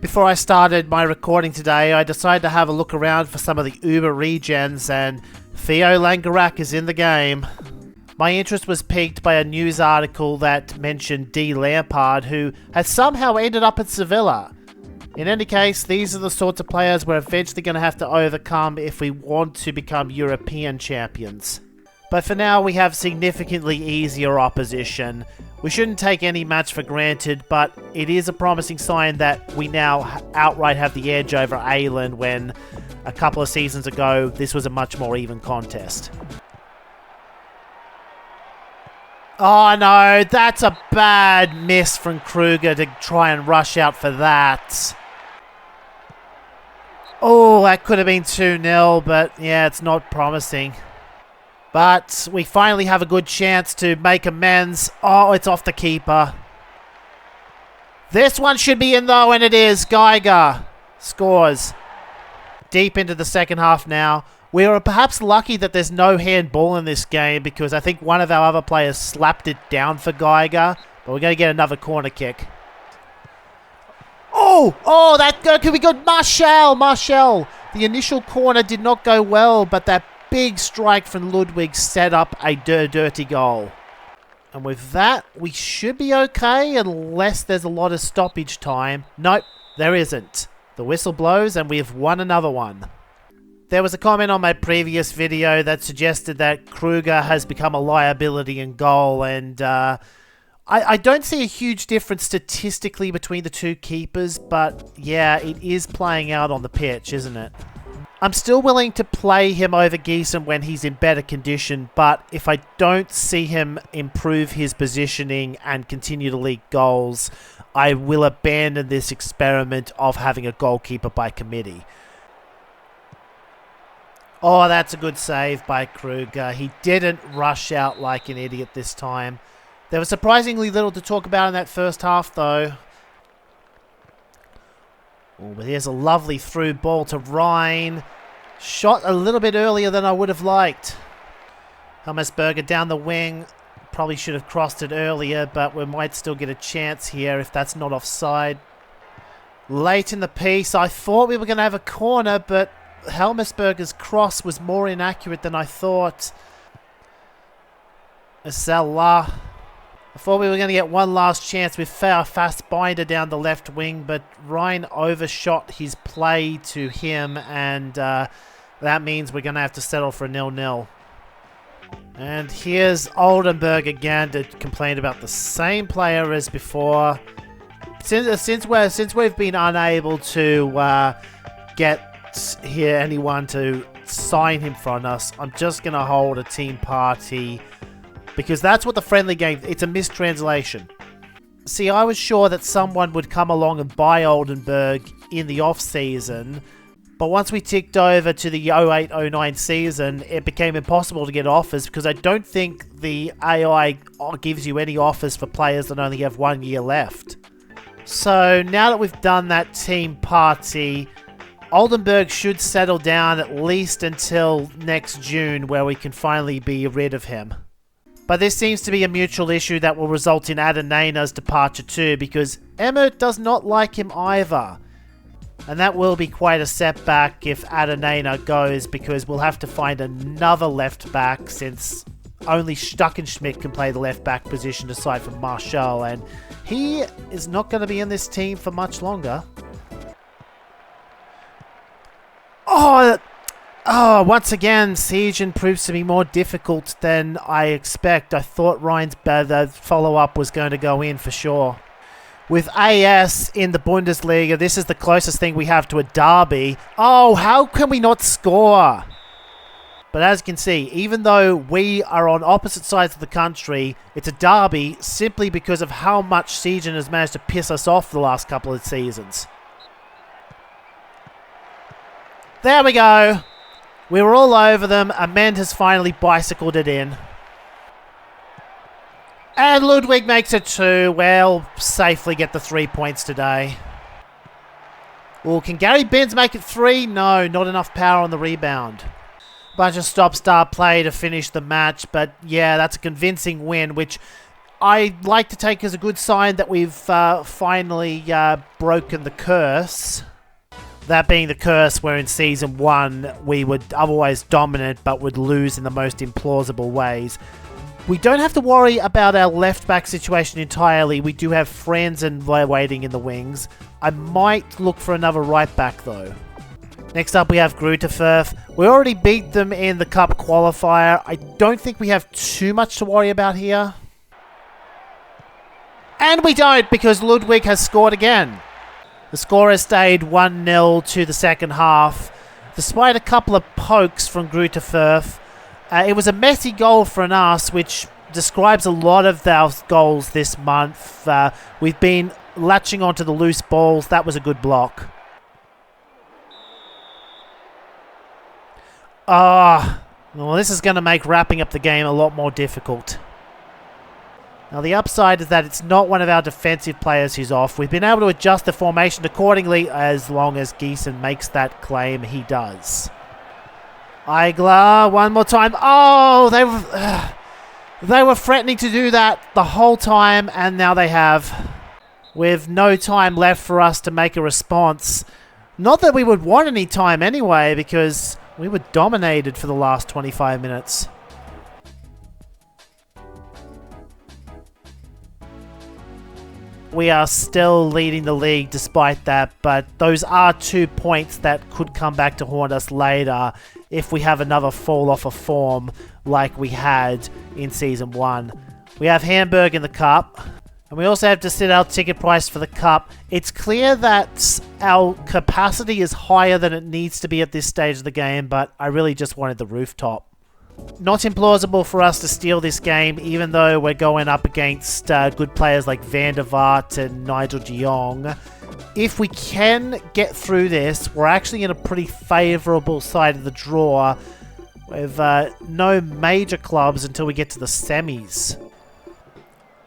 Before I started my recording today, I decided to have a look around for some of the Uber regens, and Theo Langerak is in the game. My interest was piqued by a news article that mentioned D. Lampard, who has somehow ended up at Sevilla. In any case, these are the sorts of players we're eventually going to have to overcome if we want to become European champions. But for now, we have significantly easier opposition. We shouldn't take any match for granted, but it is a promising sign that we now outright have the edge over Aylan when a couple of seasons ago this was a much more even contest. Oh no, that's a bad miss from Kruger to try and rush out for that. Oh, that could have been 2-0, but yeah, it's not promising. But we finally have a good chance to make amends. Oh, it's off the keeper. This one should be in though, and it is. Geiger scores. Deep into the second half now. We are perhaps lucky that there's no handball in this game because I think one of our other players slapped it down for Geiger. But we're going to get another corner kick. Oh, that could be good. Marshall. The initial corner did not go well, but that big strike from Ludwig set up a dirty goal. And with that, we should be okay unless there's a lot of stoppage time. Nope, there isn't. The whistle blows and we've won another one. There was a comment on my previous video that suggested that Kruger has become a liability in goal, and I don't see a huge difference statistically between the two keepers, but yeah, it is playing out on the pitch, isn't it? I'm still willing to play him over Gieson when he's in better condition, but if I don't see him improve his positioning and continue to leak goals, I will abandon this experiment of having a goalkeeper by committee. Oh, that's a good save by Kruger. He didn't rush out like an idiot this time. There was surprisingly little to talk about in that first half, though. Oh, but here's a lovely through ball to Ryan. Shot a little bit earlier than I would have liked. Helmesberger down the wing. Probably should have crossed it earlier, but we might still get a chance here if that's not offside. Late in the piece, I thought we were going to have a corner, but Helmesberger's cross was more inaccurate than I thought. Salah. I thought we were going to get one last chance with our fast binder down the left wing, but Ryan overshot his play to him, and that means we're going to have to settle for a 0-0. And here's Oldenburg again to complain about the same player as before. Since we've been unable to get anyone to sign him from us, I'm just going to hold a team party. Because that's what the friendly game... It's a mistranslation. See, I was sure that someone would come along and buy Oldenburg in the off-season. But once we ticked over to the 08-09 season, it became impossible to get offers because I don't think the AI gives you any offers for players that only have 1 year left. So now that we've done that team party, Oldenburg should settle down at least until next June where we can finally be rid of him. But this seems to be a mutual issue that will result in Adenaina's departure too, because Emmert does not like him either. And that will be quite a setback if Adenaina goes, because we'll have to find another left back since only Stuckenschmidt can play the left back position aside from Marshall, and he is not going to be in this team for much longer. Oh, once again, Siegen proves to be more difficult than I expect. I thought Ryan's follow-up was going to go in for sure. With AS in the Bundesliga, this is the closest thing we have to a derby. Oh, how can we not score? But as you can see, even though we are on opposite sides of the country, it's a derby simply because of how much Siegen has managed to piss us off the last couple of seasons. There we go. We were all over them. Amend has finally bicycled it in. And Ludwig makes it 2. We'll safely get the 3 points today. Well, can Gary Benz make it 3? No, not enough power on the rebound. Bunch of stop-start play to finish the match. But yeah, that's a convincing win, which I'd like to take as a good sign that we've finally broken the curse. That being the curse where in Season 1 we were otherwise dominant but would lose in the most implausible ways. We don't have to worry about our left-back situation entirely. We do have Franzen waiting in the wings. I might look for another right-back though. Next up we have Grutefurth. We already beat them in the Cup qualifier. I don't think we have too much to worry about here. And we don't, because Ludwig has scored again. The score has stayed 1-0 to the second half. Despite a couple of pokes from Grutefurth, it was a messy goal for an arse, which describes a lot of our goals this month. We've been latching onto the loose balls. That was a good block. Well, this is going to make wrapping up the game a lot more difficult. Now, the upside is that it's not one of our defensive players who's off. We've been able to adjust the formation accordingly as long as Gieson makes that claim. He does. Eigler, one more time. Oh, they were threatening to do that the whole time, and now they have. With no time left for us to make a response. Not that we would want any time anyway, because we were dominated for the last 25 minutes. We are still leading the league despite that, but those are 2 points that could come back to haunt us later if we have another fall off of form like we had in Season 1. We have Hamburg in the Cup, and we also have to set our ticket price for the Cup. It's clear that our capacity is higher than it needs to be at this stage of the game, but I really just wanted the rooftop. Not implausible for us to steal this game, even though we're going up against good players like Van der Vaart and Nigel de Jong. If we can get through this, we're actually in a pretty favourable side of the draw with no major clubs until we get to the semis.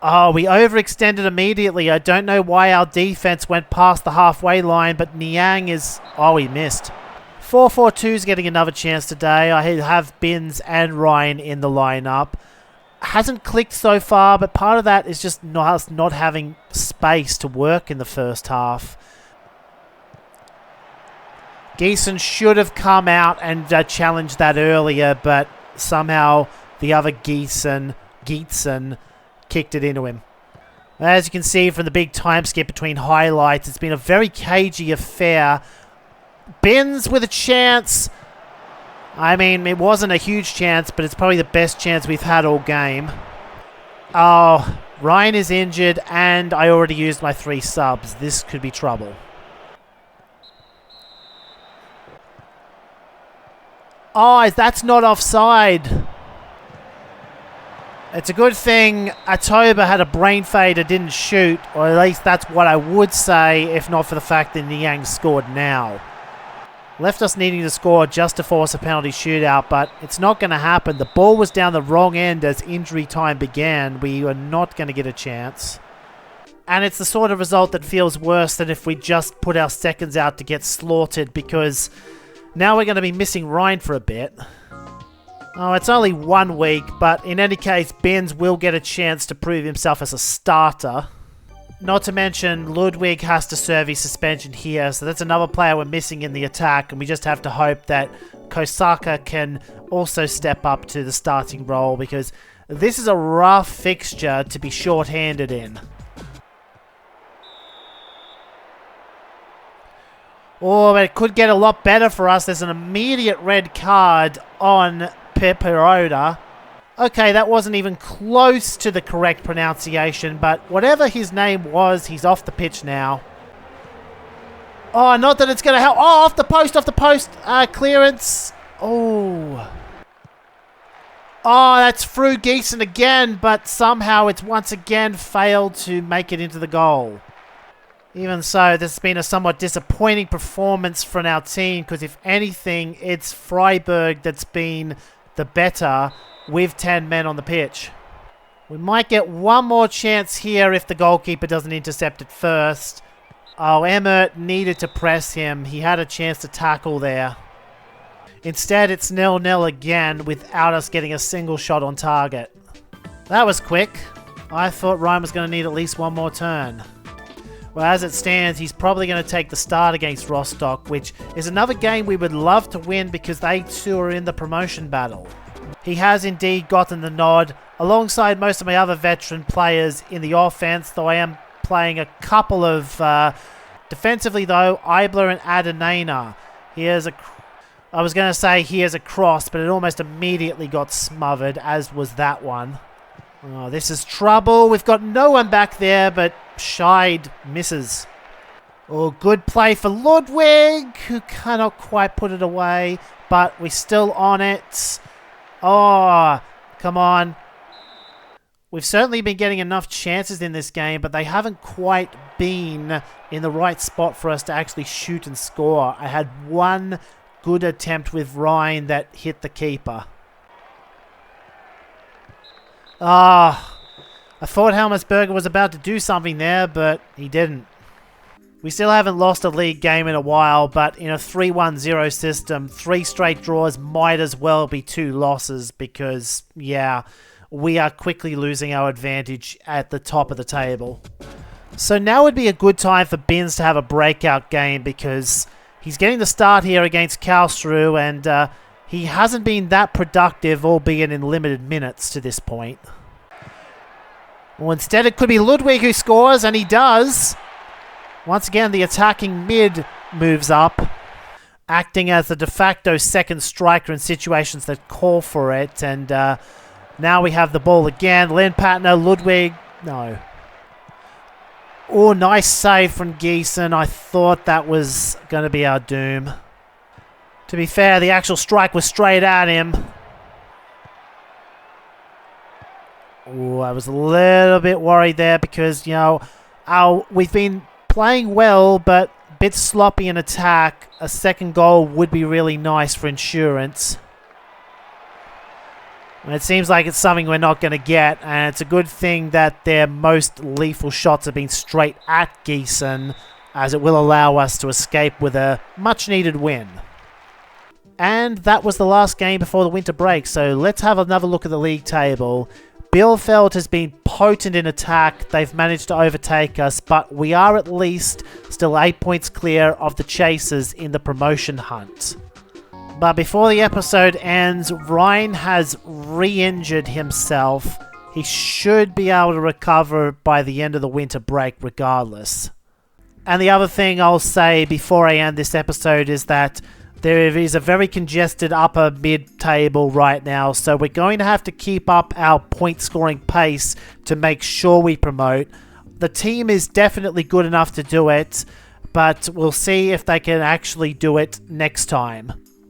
Oh, we overextended immediately. I don't know why our defense went past the halfway line, but Niang is... Oh, he missed. 4-4-2 is getting another chance today. I have Binns and Ryan in the lineup. Hasn't clicked so far, but part of that is just us not having space to work in the first half. Gieson should have come out and challenged that earlier, but somehow the other Gieson kicked it into him. As you can see from the big time skip between highlights, it's been a very cagey affair. Binns with a chance. I mean, it wasn't a huge chance, but it's probably the best chance we've had all game. Oh, Ryan is injured, and I already used my 3 subs. This could be trouble. Oh, that's not offside. It's a good thing Atoba had a brain fade and didn't shoot, or at least that's what I would say, if not for the fact that Niang scored now. Left us needing to score just to force a penalty shootout, but it's not going to happen. The ball was down the wrong end as injury time began. We are not going to get a chance. And it's the sort of result that feels worse than if we just put our seconds out to get slaughtered, because now we're going to be missing Ryan for a bit. Oh, it's only 1 week, but in any case, Binns will get a chance to prove himself as a starter. Not to mention, Ludwig has to serve his suspension here, so that's another player we're missing in the attack, and we just have to hope that Kosaka can also step up to the starting role, because this is a rough fixture to be short-handed in. Oh, but it could get a lot better for us. There's an immediate red card on Peperoda. Okay, that wasn't even close to the correct pronunciation, but whatever his name was, he's off the pitch now. Oh, not that it's going to help. Oh, off the post, clearance. Oh. Oh, that's through Gieson again, but somehow it's once again failed to make it into the goal. Even so, this has been a somewhat disappointing performance from our team, because if anything, it's Freiburg that's been the better with 10 men on the pitch. We might get one more chance here if the goalkeeper doesn't intercept it first. Oh, Emmert needed to press him. He had a chance to tackle there. Instead, it's 0-0 again without us getting a single shot on target. That was quick. I thought Ryan was going to need at least one more turn. Well, as it stands, he's probably going to take the start against Rostock, which is another game we would love to win because they too are in the promotion battle. He has indeed gotten the nod, alongside most of my other veteran players in the offense, though I am playing a couple of... defensively, though, Eibler and Adenana. I was going to say he has a cross, but it almost immediately got smothered, as was that one. Oh, this is trouble. We've got no one back there, but Scheid misses. Oh, good play for Ludwig, who cannot quite put it away, but we're still on it. Oh, come on. We've certainly been getting enough chances in this game, but they haven't quite been in the right spot for us to actually shoot and score. I had one good attempt with Ryan that hit the keeper. Ah, I thought Helmersberger was about to do something there, but he didn't. We still haven't lost a league game in a while, but in a 3-1-0 system, 3 straight draws might as well be 2 losses because, yeah, we are quickly losing our advantage at the top of the table. So now would be a good time for Binns to have a breakout game because he's getting the start here against Karlsruhe and he hasn't been that productive, albeit in limited minutes to this point. Well, instead it could be Ludwig who scores, and he does. Once again, the attacking mid moves up, acting as the de facto second striker in situations that call for it. And now we have the ball again. Lindpatner, Ludwig, no. Oh, nice save from Giesen. I thought that was going to be our doom. To be fair, the actual strike was straight at him. Oh, I was a little bit worried there because, you know, we've been playing well, but a bit sloppy in attack. A second goal would be really nice for insurance. And it seems like it's something we're not going to get, and it's a good thing that their most lethal shots have been straight at Giesen, as it will allow us to escape with a much-needed win. And that was the last game before the winter break, so let's have another look at the league table. Bielefeld has been potent in attack. They've managed to overtake us, but we are at least still 8 points clear of the chasers in the promotion hunt. But before the episode ends, Ryan has re-injured himself. He should be able to recover by the end of the winter break regardless. And the other thing I'll say before I end this episode is that there is a very congested upper mid-table right now, so we're going to have to keep up our point-scoring pace to make sure we promote. The team is definitely good enough to do it, but we'll see if they can actually do it next time.